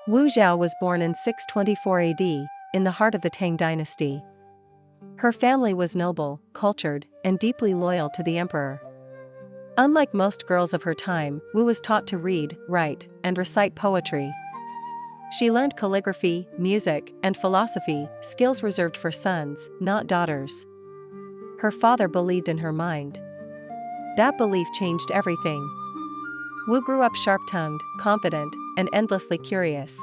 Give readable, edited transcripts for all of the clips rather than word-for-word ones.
Wu Zhao was born in 624 AD, in the heart of the Tang Dynasty. Her family was noble, cultured, and deeply loyal to the emperor. Unlike most girls of her time, Wu was taught to read, write, and recite poetry. She learned calligraphy, music, and philosophy, skills reserved for sons, not daughters. Her father believed in her mind. That belief changed everything. Wu grew up sharp-tongued, confident, and endlessly curious.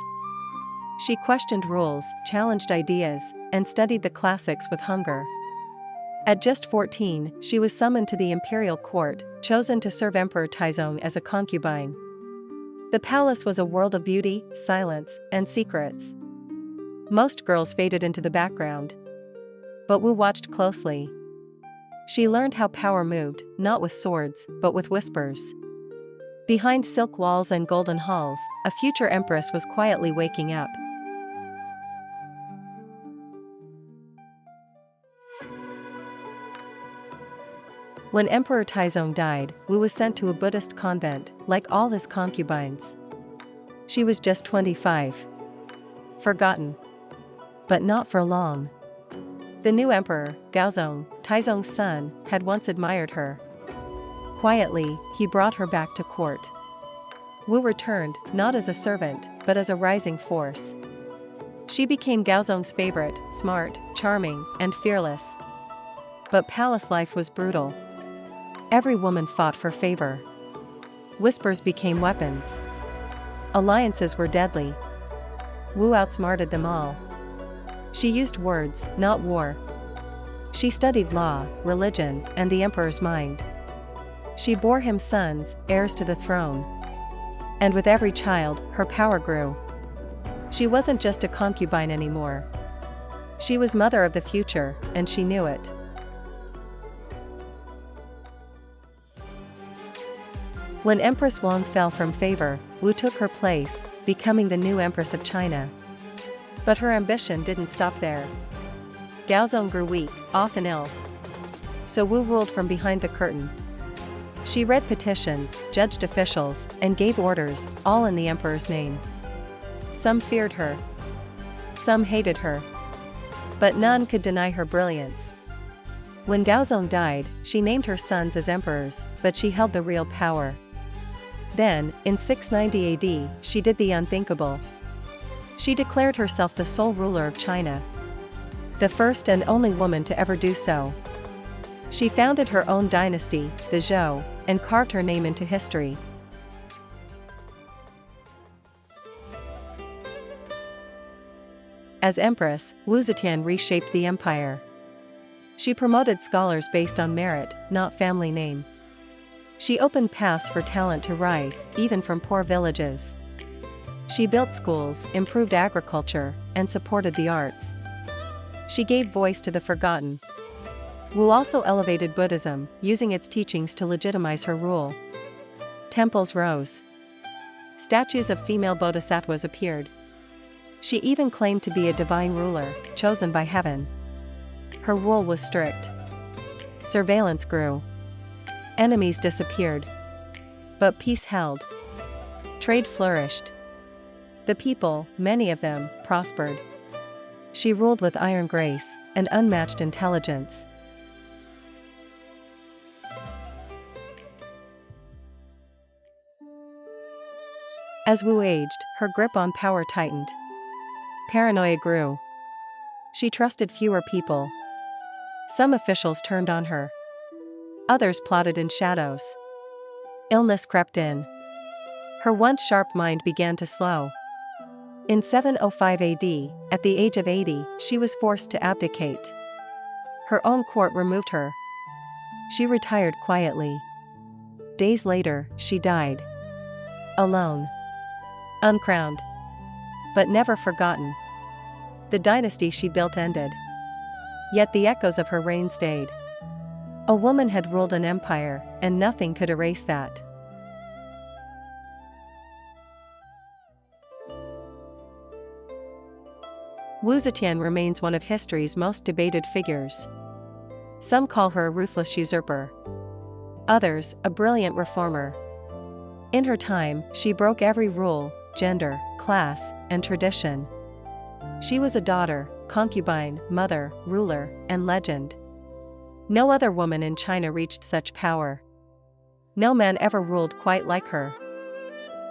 She questioned rules, challenged ideas, and studied the classics with hunger. At just 14, she was summoned to the imperial court, chosen to serve Emperor Taizong as a concubine. The palace was a world of beauty, silence, and secrets. Most girls faded into the background. But Wu watched closely. She learned how power moved, not with swords, but with whispers. Behind silk walls and golden halls, a future empress was quietly waking up. When Emperor Taizong died, Wu was sent to a Buddhist convent, like all his concubines. She was just 25. Forgotten. But not for long. The new emperor, Gaozong, Taizong's son, had once admired her. Quietly, he brought her back to court. Wu returned, not as a servant, but as a rising force. She became Gaozong's favorite, smart, charming, and fearless. But palace life was brutal. Every woman fought for favor. Whispers became weapons. Alliances were deadly. Wu outsmarted them all. She used words, not war. She studied law, religion, and the emperor's mind. She bore him sons, heirs to the throne. And with every child, her power grew. She wasn't just a concubine anymore. She was mother of the future, and she knew it. When Empress Wang fell from favor, Wu took her place, becoming the new Empress of China. But her ambition didn't stop there. Gaozong grew weak, often ill. So Wu ruled from behind the curtain. She read petitions, judged officials, and gave orders, all in the emperor's name. Some feared her. Some hated her. But none could deny her brilliance. When Gaozong died, she named her sons as emperors, but she held the real power. Then, in 690 AD, she did the unthinkable. She declared herself the sole ruler of China. The first and only woman to ever do so. She founded her own dynasty, the Zhou, and carved her name into history. As empress, Wu Zetian reshaped the empire. She promoted scholars based on merit, not family name. She opened paths for talent to rise, even from poor villages. She built schools, improved agriculture, and supported the arts. She gave voice to the forgotten. Wu also elevated Buddhism, using its teachings to legitimize her rule. Temples rose. Statues of female bodhisattvas appeared. She even claimed to be a divine ruler, chosen by heaven. Her rule was strict. Surveillance grew. Enemies disappeared. But peace held. Trade flourished. The people, many of them, prospered. She ruled with iron grace and unmatched intelligence. As Wu aged, her grip on power tightened. Paranoia grew. She trusted fewer people. Some officials turned on her. Others plotted in shadows. Illness crept in. Her once sharp mind began to slow. In 705 AD, at the age of 80, she was forced to abdicate. Her own court removed her. She retired quietly. Days later, she died. Alone. Uncrowned. But never forgotten. The dynasty she built ended. Yet the echoes of her reign stayed. A woman had ruled an empire, and nothing could erase that. Wu Zetian remains one of history's most debated figures. Some call her a ruthless usurper. Others, a brilliant reformer. In her time, she broke every rule, gender, class, and tradition. She was a daughter, concubine, mother, ruler, and legend. No other woman in China reached such power. No man ever ruled quite like her.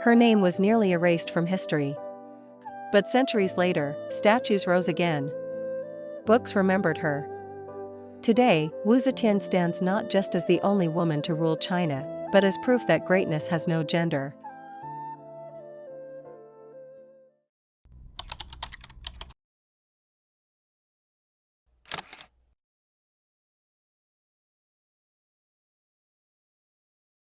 Her name was nearly erased from history. But centuries later, statues rose again. Books remembered her. Today, Wu Zetian stands not just as the only woman to rule China, but as proof that greatness has no gender.